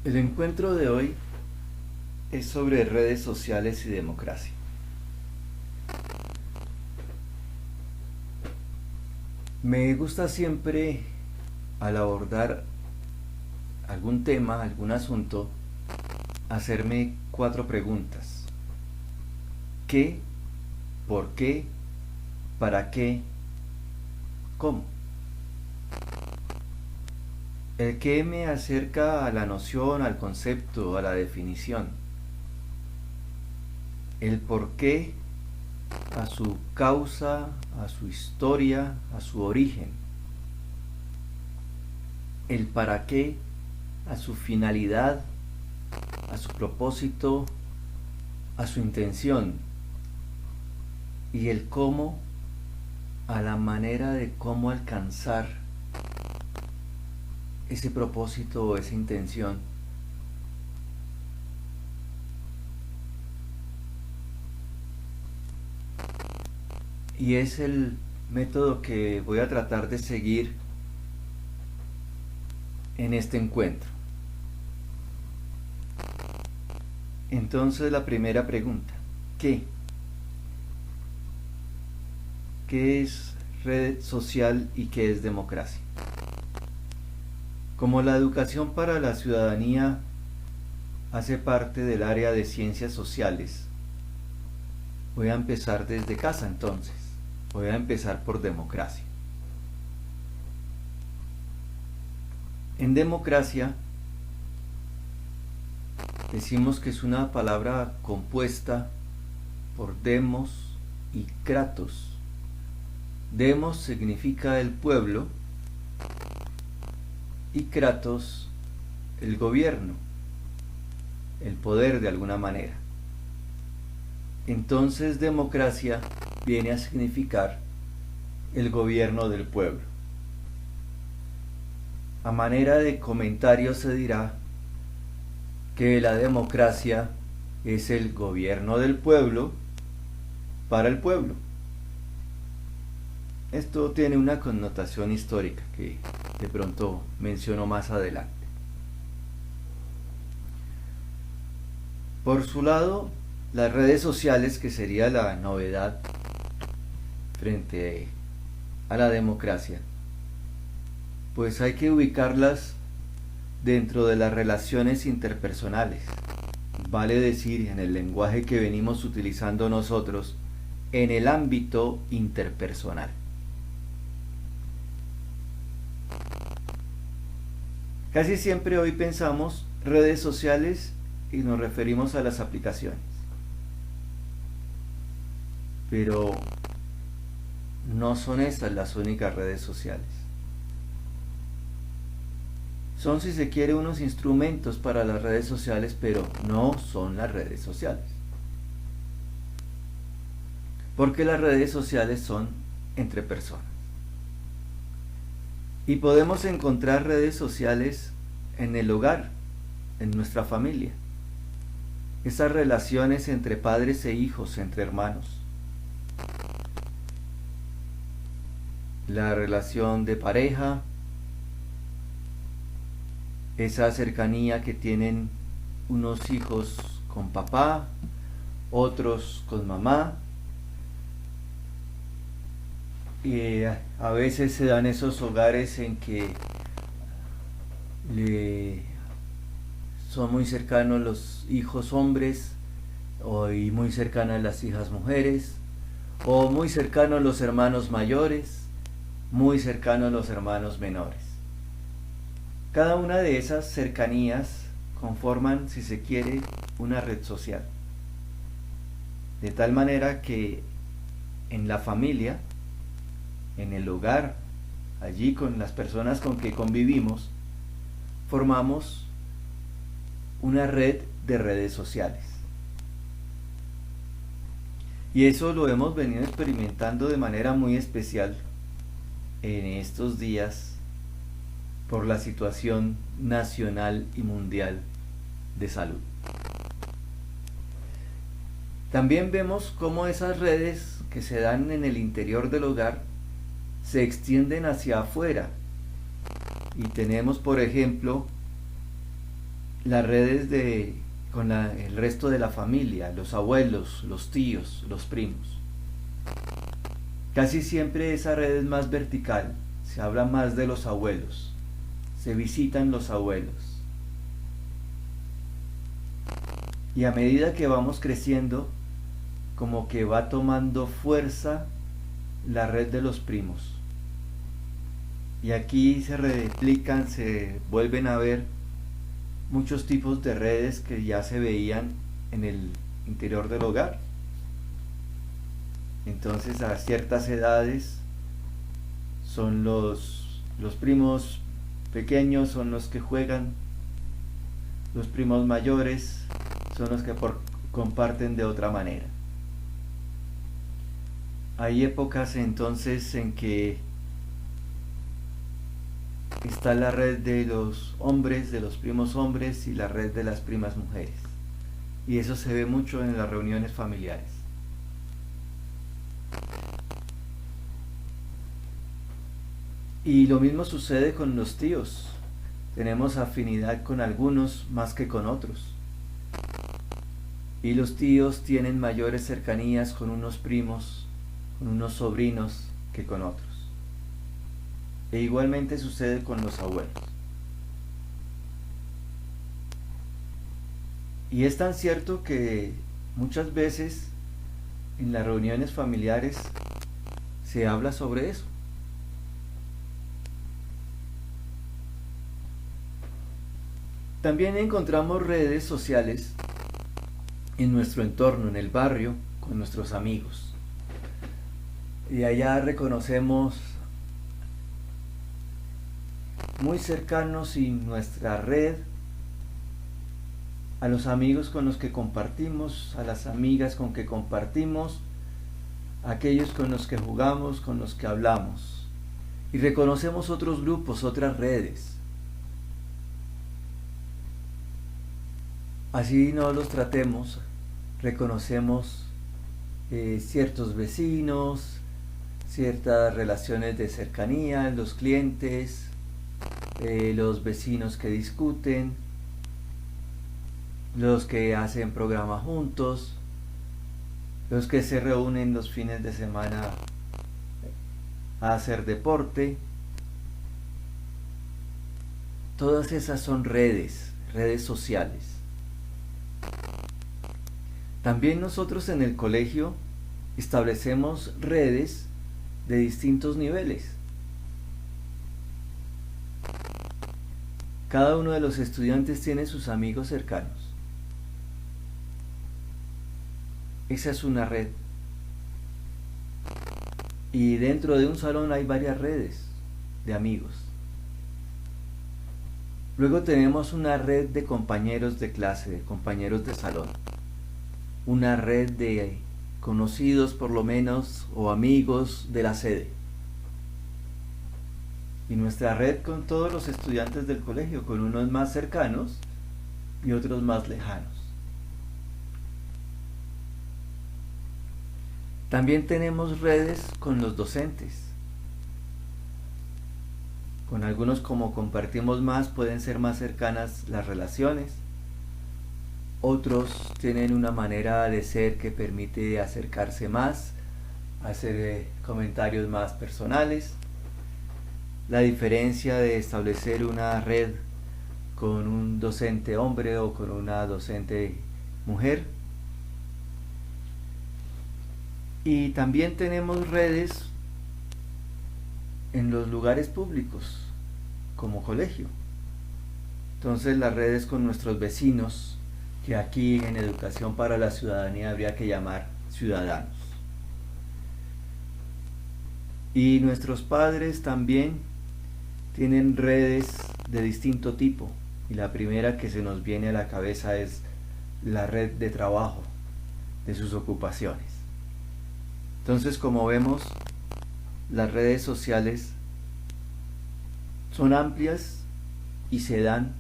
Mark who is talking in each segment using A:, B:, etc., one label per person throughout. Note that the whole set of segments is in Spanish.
A: El encuentro de hoy es sobre redes sociales y democracia. Me gusta siempre, al abordar algún tema, algún asunto, hacerme 4 preguntas. ¿Qué? ¿Por qué? ¿Para qué? ¿Cómo? El qué me acerca a la noción, al concepto, a la definición. El por qué a su causa, a su historia, a su origen. El para qué a su finalidad, a su propósito, a su intención. Y el cómo a la manera de cómo alcanzar ese propósito o esa intención. Y es el método que voy a tratar de seguir en este encuentro. Entonces, la primera pregunta: ¿qué? ¿Qué es red social y qué es democracia? Como la educación para la ciudadanía hace parte del área de ciencias sociales, voy a empezar desde casa entonces. Voy a empezar por democracia. En democracia decimos que es una palabra compuesta por demos y kratos. Demos significa el pueblo y kratos el gobierno, el poder de alguna manera. Entonces democracia viene a significar el gobierno del pueblo. A manera de comentario se dirá que la democracia es el gobierno del pueblo para el pueblo. Esto tiene una connotación histórica que de pronto menciono más adelante. Por su lado, las redes sociales, que sería la novedad frente a la democracia, pues hay que ubicarlas dentro de las relaciones interpersonales, vale decir, en el lenguaje que venimos utilizando nosotros, en el ámbito interpersonal. Casi siempre hoy pensamos redes sociales y nos referimos a las aplicaciones, pero no son estas las únicas redes sociales. Son, si se quiere, unos instrumentos para las redes sociales, pero no son las redes sociales. Porque las redes sociales son entre personas. Y podemos encontrar redes sociales en el hogar, en nuestra familia. Esas relaciones entre padres e hijos, entre hermanos. La relación de pareja, esa cercanía que tienen unos hijos con papá, otros con mamá. Y a veces se dan esos hogares en que son muy cercanos los hijos hombres y muy cercanas las hijas mujeres, o muy cercanos los hermanos mayores, muy cercanos los hermanos menores. Cada una de esas cercanías conforman, si se quiere, una red social. De tal manera que en la familia, en el hogar, allí con las personas con que convivimos, formamos una red de redes sociales. Y eso lo hemos venido experimentando de manera muy especial en estos días por la situación nacional y mundial de salud. También vemos cómo esas redes que se dan en el interior del hogar se extienden hacia afuera. Y tenemos, por ejemplo, las redes con el resto de la familia, los abuelos, los tíos, los primos. Casi siempre esa red es más vertical, se habla más de los abuelos, se visitan los abuelos. Y a medida que vamos creciendo, como que va tomando fuerza la red de los primos. Y aquí se replican, se vuelven a ver muchos tipos de redes que ya se veían en el interior del hogar. Entonces a ciertas edades son los primos pequeños son los que juegan, los primos mayores son los que comparten de otra manera. Hay épocas entonces en que está la red de los hombres, de los primos hombres, y la red de las primas mujeres. Y eso se ve mucho en las reuniones familiares. Y lo mismo sucede con los tíos. Tenemos afinidad con algunos más que con otros. Y los tíos tienen mayores cercanías con unos primos, con unos sobrinos que con otros. E igualmente sucede con los abuelos. Y es tan cierto que muchas veces en las reuniones familiares se habla sobre eso. También encontramos redes sociales en nuestro entorno, en el barrio, con nuestros amigos. Y allá reconocemos muy cercanos y nuestra red a los amigos con los que compartimos, a las amigas con que compartimos, a aquellos con los que jugamos, con los que hablamos. Y reconocemos otros grupos, otras redes. Así no los tratemos, reconocemos ciertos vecinos, ciertas relaciones de cercanía, los clientes, los vecinos que discuten, los que hacen programa juntos, los que se reúnen los fines de semana a hacer deporte. Todas esas son redes sociales. También nosotros en el colegio establecemos redes de distintos niveles. Cada uno de los estudiantes tiene sus amigos cercanos. Esa es una red. Y dentro de un salón hay varias redes de amigos. Luego tenemos una red de compañeros de clase, de compañeros de salón. Una red de conocidos por lo menos o amigos de la sede. Y nuestra red con todos los estudiantes del colegio, con unos más cercanos y otros más lejanos. También tenemos redes con los docentes. Con algunos, como compartimos más, pueden ser más cercanas las relaciones. Otros tienen una manera de ser que permite acercarse más, hacer comentarios más personales. La diferencia de establecer una red con un docente hombre o con una docente mujer. Y también tenemos redes en los lugares públicos, como colegio. Entonces las redes con nuestros vecinos, que aquí en Educación para la Ciudadanía habría que llamar ciudadanos. Y nuestros padres también tienen redes de distinto tipo. Y la primera que se nos viene a la cabeza es la red de trabajo, de sus ocupaciones. Entonces, como vemos, las redes sociales son amplias y se dan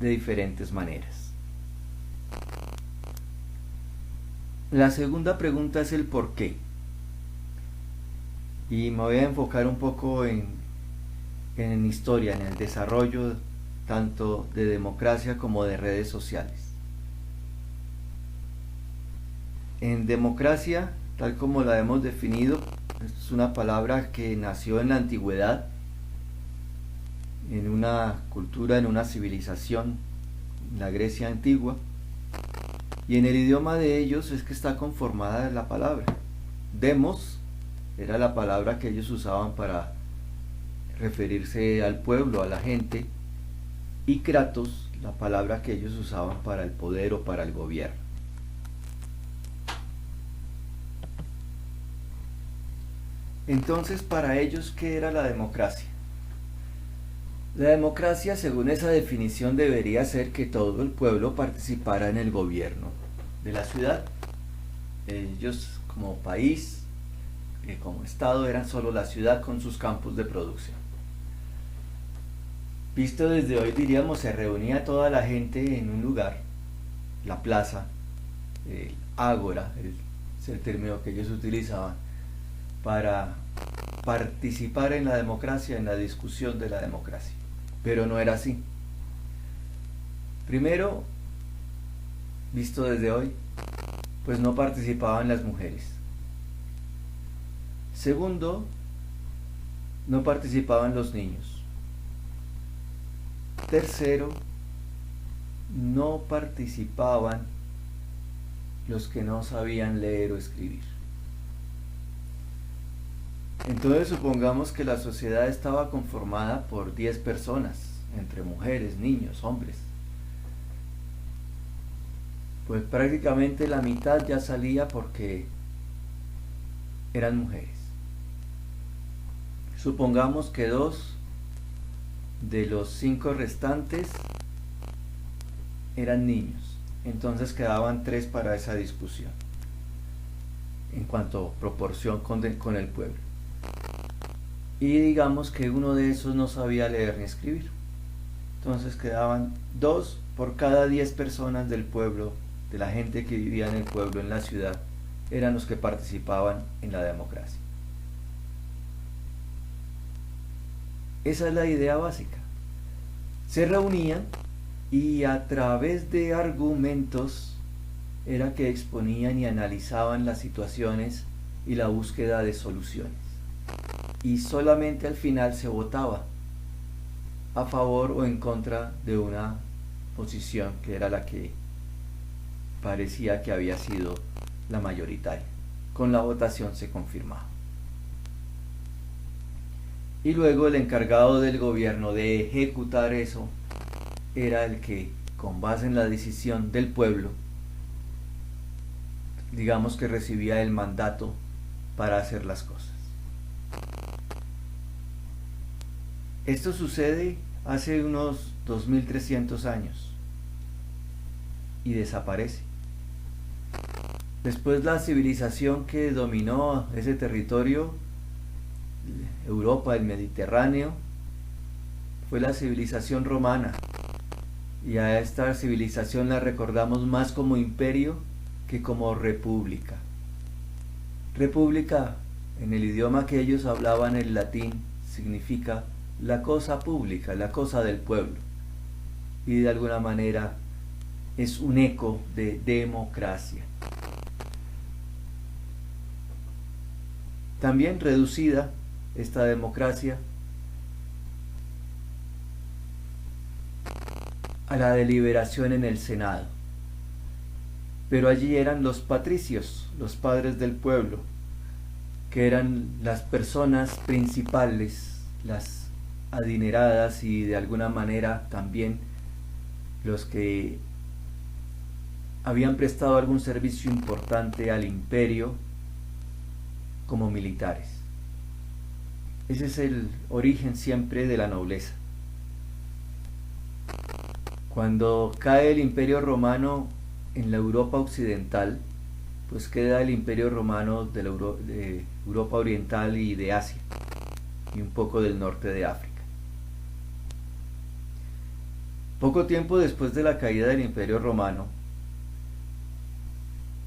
A: de diferentes maneras. La segunda pregunta es el por qué. Y me voy a enfocar un poco en historia, en el desarrollo tanto de democracia como de redes sociales. En democracia, tal como la hemos definido, es una palabra que nació en la antigüedad, en una cultura, en una civilización, en la Grecia antigua, y en el idioma de ellos es que está conformada la palabra. Demos era la palabra que ellos usaban para referirse al pueblo, a la gente, y kratos, la palabra que ellos usaban para el poder o para el gobierno. Entonces, para ellos, ¿qué era la democracia? La democracia, según esa definición, debería ser que todo el pueblo participara en el gobierno de la ciudad. Ellos, como país, como estado, eran solo la ciudad con sus campos de producción. Visto desde hoy, diríamos, se reunía toda la gente en un lugar, la plaza, el ágora, es el término que ellos utilizaban, para participar en la democracia, en la discusión de la democracia. Pero no era así. Primero, visto desde hoy, pues no participaban las mujeres. Segundo, no participaban los niños. Tercero, no participaban los que no sabían leer o escribir. Entonces supongamos que la sociedad estaba conformada por 10 personas, entre mujeres, niños, hombres. Pues prácticamente la mitad ya salía porque eran mujeres. Supongamos que 2 de los 5 restantes eran niños. Entonces quedaban 3 para esa discusión en cuanto a proporción con el pueblo. Y digamos que uno de esos no sabía leer ni escribir. Entonces quedaban 2 por cada 10 personas del pueblo, de la gente que vivía en el pueblo, en la ciudad, eran los que participaban en la democracia. Esa es la idea básica. Se reunían y a través de argumentos era que exponían y analizaban las situaciones y la búsqueda de soluciones. Y solamente al final se votaba a favor o en contra de una posición que era la que parecía que había sido la mayoritaria. Con la votación se confirmaba. Y luego el encargado del gobierno de ejecutar eso era el que, con base en la decisión del pueblo, digamos que recibía el mandato para hacer las cosas. Esto sucede hace unos 2300 años y desaparece. Después la civilización que dominó ese territorio, Europa, el Mediterráneo, fue la civilización romana. Y a esta civilización la recordamos más como imperio que como república. República, en el idioma que ellos hablaban, el latín, significa la cosa pública, la cosa del pueblo. Y de alguna manera es un eco de democracia. También reducida esta democracia a la deliberación en el Senado. Pero allí eran los patricios, los padres del pueblo, que eran las personas principales, las adineradas y de alguna manera también los que habían prestado algún servicio importante al imperio como militares. Ese es el origen siempre de la nobleza. Cuando cae el imperio romano en la Europa occidental, pues queda el imperio romano de Europa oriental y de Asia, y un poco del norte de África. Poco tiempo después de la caída del imperio romano,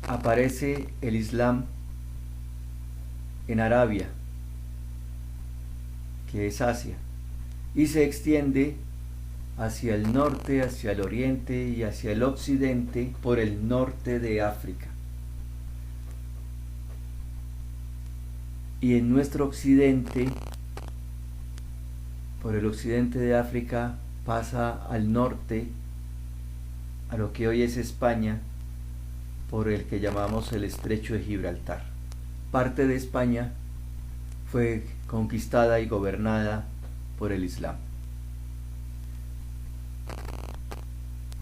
A: aparece el Islam en Arabia, que es Asia, y se extiende hacia el norte, hacia el oriente y hacia el occidente por el norte de África. Y en nuestro occidente, por el occidente de África, pasa al norte, a lo que hoy es España, por el que llamamos el Estrecho de Gibraltar. Parte de España fue conquistada y gobernada por el Islam.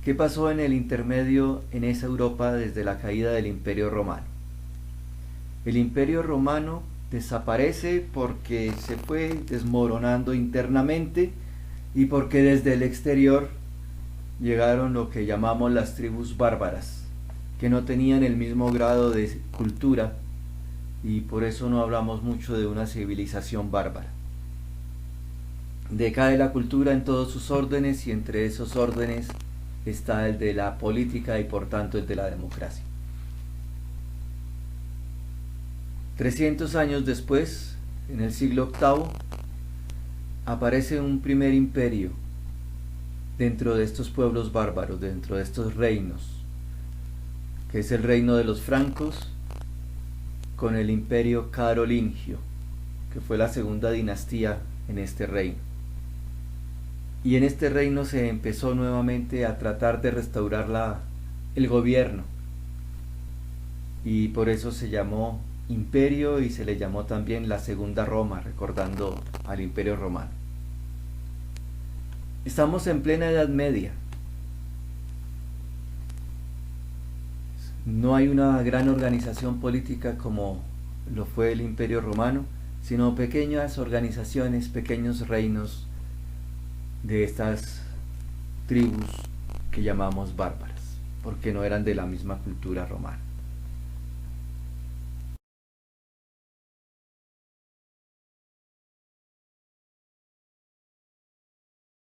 A: ¿Qué pasó en el intermedio en esa Europa desde la caída del Imperio Romano? El Imperio Romano desaparece porque se fue desmoronando internamente y porque desde el exterior llegaron lo que llamamos las tribus bárbaras, que no tenían el mismo grado de cultura y por eso no hablamos mucho de una civilización bárbara. Decae la cultura en todos sus órdenes y entre esos órdenes está el de la política y por tanto el de la democracia. 300 años después, en el siglo VIII, aparece un primer imperio dentro de estos pueblos bárbaros, dentro de estos reinos, que es el reino de los francos con el imperio carolingio, que fue la segunda dinastía en este reino. Y en este reino se empezó nuevamente a tratar de restaurar el gobierno, y por eso se llamó imperio y se le llamó también la Segunda Roma, recordando al Imperio Romano. Estamos en plena Edad Media. No hay una gran organización política como lo fue el Imperio Romano, sino pequeñas organizaciones, pequeños reinos de estas tribus que llamamos bárbaras, porque no eran de la misma cultura romana.